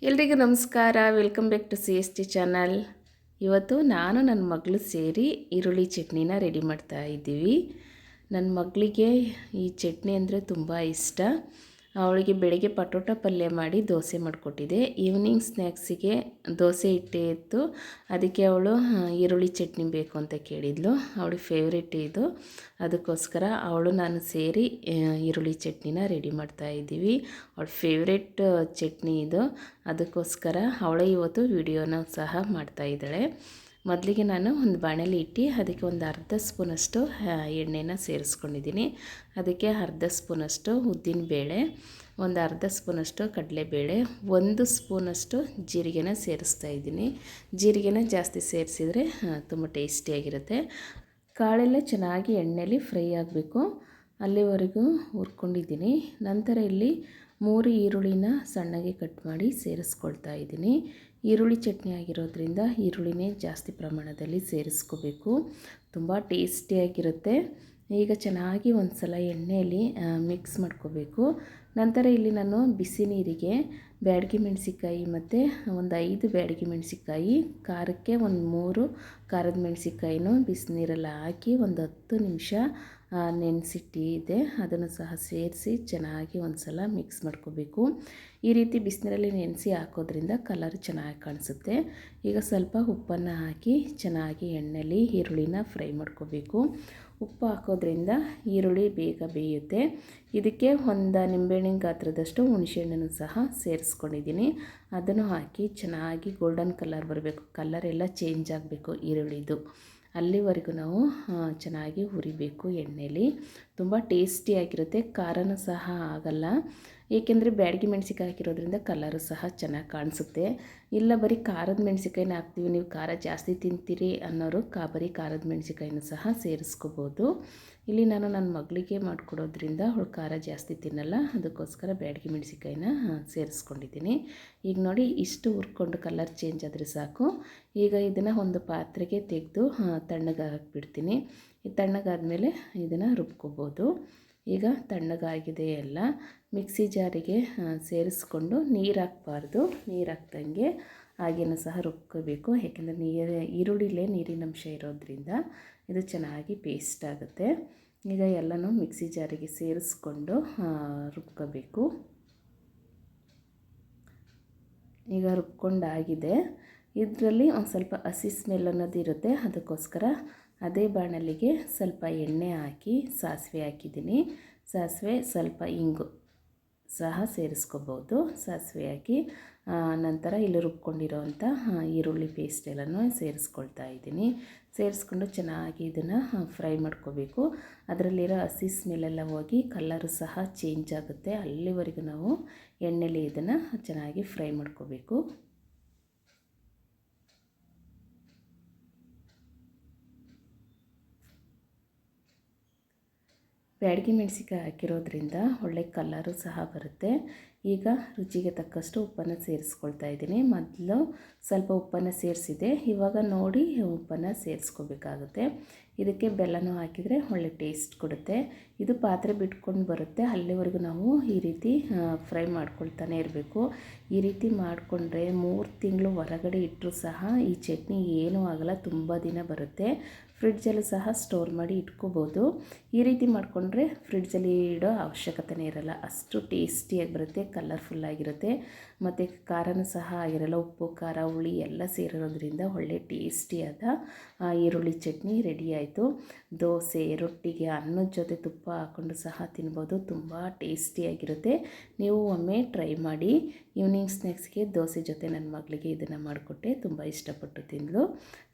ಎಲ್ರಿಗೂ ನಮಸ್ಕಾರ. Welcome back to C S T channel. ಇವತ್ತು ನಾನು ನನ್ನ ಮಗಳು ಸೇರಿ ಈರುಳ್ಳಿ ಚಟ್ನಿನ ರೆಡಿ ಮಾಡ್ತಾ ಇದ್ದೀವಿ. ನನ್ನ ಮಗಳಿಗೆ ಈ ಚಟ್ನಿ ಅಂದರೆ ತುಂಬ ಇಷ್ಟ. ಅವಳಿಗೆ ಬೆಳಗ್ಗೆ ಪಟೋಟ ಪಲ್ಯ ಮಾಡಿ ದೋಸೆ ಮಾಡಿಕೊಟ್ಟಿದ್ದೆ. ಈವ್ನಿಂಗ್ ಸ್ನ್ಯಾಕ್ಸಿಗೆ ದೋಸೆ ಹಿಟ್ಟೆ ಇತ್ತು, ಅದಕ್ಕೆ ಅವಳು ಈರುಳ್ಳಿ ಚಟ್ನಿ ಬೇಕು ಅಂತ ಕೇಳಿದ್ಲು. ಅವಳಿಗೆ ಫೇವ್ರೇಟ್ ಇದು. ಅದಕ್ಕೋಸ್ಕರ ಅವಳು ನಾನು ಸೇರಿ ಈರುಳ್ಳಿ ಚಟ್ನಿನ ರೆಡಿ ಮಾಡ್ತಾ ಇದ್ದೀವಿ. ಅವಳ ಫೇವ್ರೇಟ್ ಚಟ್ನಿ ಇದು. ಅದಕ್ಕೋಸ್ಕರ ಅವಳೇ ಇವತ್ತು ವಿಡಿಯೋನ ಸಹ ಮಾಡ್ತಾಯಿದ್ದಾಳೆ. ಮೊದಲಿಗೆ ನಾನು ಒಂದು ಬಾಣಲಿ ಇಟ್ಟು ಅದಕ್ಕೆ ಒಂದು ಅರ್ಧ ಸ್ಪೂನಷ್ಟು ಎಣ್ಣೆನ ಸೇರಿಸ್ಕೊಂಡಿದ್ದೀನಿ. ಅದಕ್ಕೆ ಅರ್ಧ ಸ್ಪೂನಷ್ಟು ಉದ್ದಿನಬೇಳೆ, ಒಂದು ಅರ್ಧ ಸ್ಪೂನಷ್ಟು ಕಡಲೆಬೇಳೆ, 1 ಸ್ಪೂನಷ್ಟು ಜೀರಿಗೆನ ಸೇರಿಸ್ತಾ ಇದ್ದೀನಿ. ಜೀರಿಗೆನ ಜಾಸ್ತಿ ಸೇರಿಸಿದರೆ ತುಂಬ ಟೇಸ್ಟಿಯಾಗಿರುತ್ತೆ. ಕಾಳೆಲ್ಲ ಚೆನ್ನಾಗಿ ಎಣ್ಣೆಯಲ್ಲಿ ಫ್ರೈ ಆಗಬೇಕು, ಅಲ್ಲಿವರೆಗೂ ಹುರ್ಕೊಂಡಿದ್ದೀನಿ. ನಂತರ ಇಲ್ಲಿ 3 ಈರುಳ್ಳಿನ ಸಣ್ಣಗೆ ಕಟ್ ಮಾಡಿ ಸೇರಿಸ್ಕೊಳ್ತಾ ಇದ್ದೀನಿ. ಈರುಳ್ಳಿ ಚಟ್ನಿ ಆಗಿರೋದ್ರಿಂದ ಈರುಳ್ಳಿನೇ ಜಾಸ್ತಿ ಪ್ರಮಾಣದಲ್ಲಿ ಸೇರಿಸ್ಕೋಬೇಕು, ತುಂಬ ಟೇಸ್ಟಿಯಾಗಿರುತ್ತೆ. ಈಗ ಚೆನ್ನಾಗಿ ಒಂದು ಸಲ ಎಣ್ಣೆಯಲ್ಲಿ ಮಿಕ್ಸ್ ಮಾಡ್ಕೋಬೇಕು. ನಂತರ ಇಲ್ಲಿ ನಾನು ಬಿಸಿ ನೀರಿಗೆ ಬ್ಯಾಡಗಿ ಮೆಣಸಿಕಾಯಿ ಮತ್ತು ಒಂದು 5 ಬ್ಯಾಡಗಿ ಮೆಣಸಿಕಾಯಿ, ಖಾರಕ್ಕೆ ಒಂದು 3 ಖಾರದ ಮೆಣಸಿಕಾಯಿನೂ ಬಿಸಿನೀರೆಲ್ಲ ಹಾಕಿ ಒಂದು 10 ನಿಮಿಷ ನೆನೆಸಿಟ್ಟಿದೆ. ಅದನ್ನು ಸಹ ಸೇರಿಸಿ ಚೆನ್ನಾಗಿ ಒಂದು ಸಲ ಮಿಕ್ಸ್ ಮಾಡ್ಕೋಬೇಕು. ಈ ರೀತಿ ಬಿಸಿನೀರಲ್ಲಿ ನೆನೆಸಿ ಹಾಕೋದ್ರಿಂದ ಕಲರ್ ಚೆನ್ನಾಗಿ ಕಾಣಿಸುತ್ತೆ. ಈಗ ಸ್ವಲ್ಪ ಉಪ್ಪನ್ನು ಹಾಕಿ ಚೆನ್ನಾಗಿ ಎಣ್ಣೆಯಲ್ಲಿ ಈರುಳ್ಳಿನ ಫ್ರೈ ಮಾಡ್ಕೋಬೇಕು. ಉಪ್ಪು ಹಾಕೋದ್ರಿಂದ ಈರುಳ್ಳಿ ಬೇಗ ಬೇಯುತ್ತೆ. ಇದಕ್ಕೆ ಒಂದು ನಿಂಬೆಹಣ್ಣಿನ ಗಾತ್ರದಷ್ಟು ಹುಣಸೆಹಣ್ಣನ್ನು ಸಹ ಸೇರಿಸ್ಕೊಂಡಿದ್ದೀನಿ. ಅದನ್ನು ಹಾಕಿ ಚೆನ್ನಾಗಿ ಗೋಲ್ಡನ್ ಕಲರ್ ಬರಬೇಕು, ಕಲರ್ ಎಲ್ಲ ಚೇಂಜ್ ಆಗಬೇಕು ಈರುಳ್ಳಿದು, ಅಲ್ಲಿವರೆಗೂ ನಾವು ಚೆನ್ನಾಗಿ ಹುರಿಬೇಕು ಎಣ್ಣೆಯಲ್ಲಿ. ತುಂಬ ಟೇಸ್ಟಿಯಾಗಿರುತ್ತೆ, ಖಾರನೂ ಸಹ ಆಗಲ್ಲ. ಏಕೆಂದರೆ ಬ್ಯಾಡಗಿ ಮೆಣಸಿಕಾಯಿ ಹಾಕಿರೋದ್ರಿಂದ ಕಲರು ಸಹ ಚೆನ್ನಾಗಿ ಕಾಣಿಸುತ್ತೆ. ಇಲ್ಲ ಬರೀ ಖಾರದ ಮೆಣಸಿಕಾಯಿನ ಹಾಕ್ತೀವಿ, ನೀವು ಖಾರ ಜಾಸ್ತಿ ತಿಂತೀರಿ ಅನ್ನೋರು ಬರೀ ಖಾರದ ಮೆಣಸಿಕಾಯಿನೂ ಸಹ ಸೇರಿಸ್ಕೋಬೋದು. ಇಲ್ಲಿ ನಾನು ನನ್ನ ಮಗಳಿಗೆ ಮಾಡಿಕೊಡೋದ್ರಿಂದ ಅವಳು ಖಾರ ಜಾಸ್ತಿ ತಿನ್ನಲ್ಲ, ಅದಕ್ಕೋಸ್ಕರ ಬ್ಯಾಡಗಿ ಮೆಣಸಿಕಾಯಿನ ಸೇರಿಸ್ಕೊಂಡಿದ್ದೀನಿ. ಈಗ ನೋಡಿ, ಇಷ್ಟು ಹುರ್ಕೊಂಡು ಕಲರ್ ಚೇಂಜ್ ಆದರೆ ಸಾಕು. ಈಗ ಇದನ್ನು ಒಂದು ಪಾತ್ರೆಗೆ ತೆಗೆದು ತಣ್ಣಗೆ ಹಾಕಿಬಿಡ್ತೀನಿ. ಈ ತಣ್ಣಗಾದಮೇಲೆ ಇದನ್ನು ರುಬ್ಕೋಬೋದು. ಈಗ ತಣ್ಣಗಾಗಿದೆ ಎಲ್ಲ. ಮಿಕ್ಸಿ ಜಾರಿಗೆ ಸೇರಿಸ್ಕೊಂಡು ನೀರು ಹಾಕಬಾರ್ದು, ನೀರು ಹಾಕ್ದಂಗೆ ಹಾಗೇನೂ ಸಹ ರುಬ್ಕೋಬೇಕು. ಏಕೆಂದರೆ ಈರುಳ್ಳಿಲೇ ನೀರಿನಂಶ ಇರೋದ್ರಿಂದ ಇದು ಚೆನ್ನಾಗಿ ಪೇಸ್ಟ್ ಆಗುತ್ತೆ. ಈಗ ಎಲ್ಲನೂ ಮಿಕ್ಸಿ ಜಾರಿಗೆ ಸೇರಿಸ್ಕೊಂಡು ರುಬ್ಕೋಬೇಕು. ಈಗ ರುಬ್ಕೊಂಡಾಗಿದೆ. ಇದರಲ್ಲಿ ಒಂದು ಸ್ವಲ್ಪ ಹಸಿ ಸ್ಮೆಲ್ ಅನ್ನೋದು ಇರುತ್ತೆ, ಅದಕ್ಕೋಸ್ಕರ ಅದೇ ಬಾಣಲಿಗೆ ಸ್ವಲ್ಪ ಎಣ್ಣೆ ಹಾಕಿ ಸಾಸಿವೆ ಹಾಕಿದ್ದೀನಿ. ಸಾಸಿವೆ, ಸ್ವಲ್ಪ ಇಂಗು ಸಹ ಸೇರಿಸ್ಕೋಬೋದು. ಸಾಸಿವೆ ಹಾಕಿ ನಂತರ ಇಲ್ಲಿ ರುಬ್ಕೊಂಡಿರೋವಂಥ ಈರುಳ್ಳಿ ಪೇಸ್ಟ್ ಎಲ್ಲನೂ ಸೇರಿಸ್ಕೊಳ್ತಾ ಇದ್ದೀನಿ. ಸೇರಿಸ್ಕೊಂಡು ಚೆನ್ನಾಗಿ ಇದನ್ನು ಫ್ರೈ ಮಾಡ್ಕೋಬೇಕು. ಅದರಲ್ಲಿರೋ ಹಸಿ ಸ್ಮೆಲ್ಲೆಲ್ಲ ಹೋಗಿ ಕಲರು ಸಹ ಚೇಂಜ್ ಆಗುತ್ತೆ, ಅಲ್ಲಿವರೆಗೂ ನಾವು ಎಣ್ಣೆಲಿ ಇದನ್ನು ಚೆನ್ನಾಗಿ ಫ್ರೈ ಮಾಡ್ಕೋಬೇಕು. ಬ್ಯಾಡಗಿ ಮೆಣಸಿಕಾಯಿ ಹಾಕಿರೋದ್ರಿಂದ ಒಳ್ಳೆ ಕಲರು ಸಹ ಬರುತ್ತೆ. ಈಗ ರುಚಿಗೆ ತಕ್ಕಷ್ಟು ಉಪ್ಪನ್ನು ಸೇರಿಸ್ಕೊಳ್ತಾ ಇದ್ದೀನಿ. ಮೊದಲು ಸ್ವಲ್ಪ ಉಪ್ಪನ್ನು ಸೇರಿಸಿದೆ, ಇವಾಗ ನೋಡಿ ಉಪ್ಪನ್ನು ಸೇರಿಸ್ಕೋಬೇಕಾಗುತ್ತೆ. ಇದಕ್ಕೆ ಬೆಲ್ಲನೂ ಹಾಕಿದರೆ ಒಳ್ಳೆ ಟೇಸ್ಟ್ ಕೊಡುತ್ತೆ. ಇದು ಪಾತ್ರೆ ಬಿಟ್ಕೊಂಡು ಬರುತ್ತೆ, ಅಲ್ಲಿವರೆಗೂ ನಾವು ಈ ರೀತಿ ಫ್ರೈ ಮಾಡ್ಕೊಳ್ತಾನೆ ಇರಬೇಕು. ಈ ರೀತಿ ಮಾಡಿಕೊಂಡ್ರೆ 3 ತಿಂಗಳು ಹೊರಗಡೆ ಇಟ್ಟರೂ ಸಹ ಈ ಚಟ್ನಿ ಏನೂ ಆಗಲ್ಲ, ತುಂಬ ದಿನ ಬರುತ್ತೆ. ಫ್ರಿಡ್ಜಲ್ಲೂ ಸಹ ಸ್ಟೋರ್ ಮಾಡಿ ಇಟ್ಕೋಬೋದು. ಈ ರೀತಿ ಮಾಡಿಕೊಂಡ್ರೆ ಫ್ರಿಡ್ಜಲ್ಲಿ ಇಡೋ ಅವಶ್ಯಕತೆನೇ ಇರಲ್ಲ, ಅಷ್ಟು ಟೇಸ್ಟಿಯಾಗಿ ಬರುತ್ತೆ, ಕಲರ್ಫುಲ್ಲಾಗಿರುತ್ತೆ. ಮತ್ತು ಖಾರನೂ ಸಹ ಆಗಿರಲ್ಲ, ಉಪ್ಪು ಖಾರ ಹುಳಿ ಎಲ್ಲ ಸೇರಿರೋದ್ರಿಂದ ಒಳ್ಳೆ ಟೇಸ್ಟಿಯಾದ ಈರುಳ್ಳಿ ಚಟ್ನಿ ರೆಡಿ ಆಯಿತು. ದೋಸೆ, ರೊಟ್ಟಿಗೆ, ಅನ್ನದ ಜೊತೆ ತುಪ್ಪ ಹಾಕ್ಕೊಂಡು ಸಹ ತಿನ್ಬೋದು, ತುಂಬ ಟೇಸ್ಟಿಯಾಗಿರುತ್ತೆ. ನೀವು ಒಮ್ಮೆ ಟ್ರೈ ಮಾಡಿ. ಈವ್ನಿಂಗ್ ಸ್ನ್ಯಾಕ್ಸ್ಗೆ ದೋಸೆ ಜೊತೆ ನನ್ನ ಮಗಳಿಗೆ ಇದನ್ನು ಮಾಡಿಕೊಟ್ಟೆ, ತುಂಬ ಇಷ್ಟಪಟ್ಟು ತಿಂದಳು.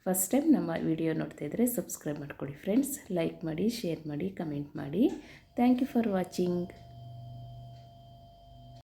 ಫಸ್ಟ್ ಟೈಮ್ ನಮ್ಮ ವಿಡಿಯೋ ನೋಡ್ತಾಯಿದ್ರೆ ಸಬ್ಸ್ಕ್ರೈಬ್ ಮಾಡ್ಕೊಳ್ಳಿ ಫ್ರೆಂಡ್ಸ್. ಲೈಕ್ ಮಾಡಿ, ಶೇರ್ ಮಾಡಿ, ಕಮೆಂಟ್ ಮಾಡಿ. Thank you for watching.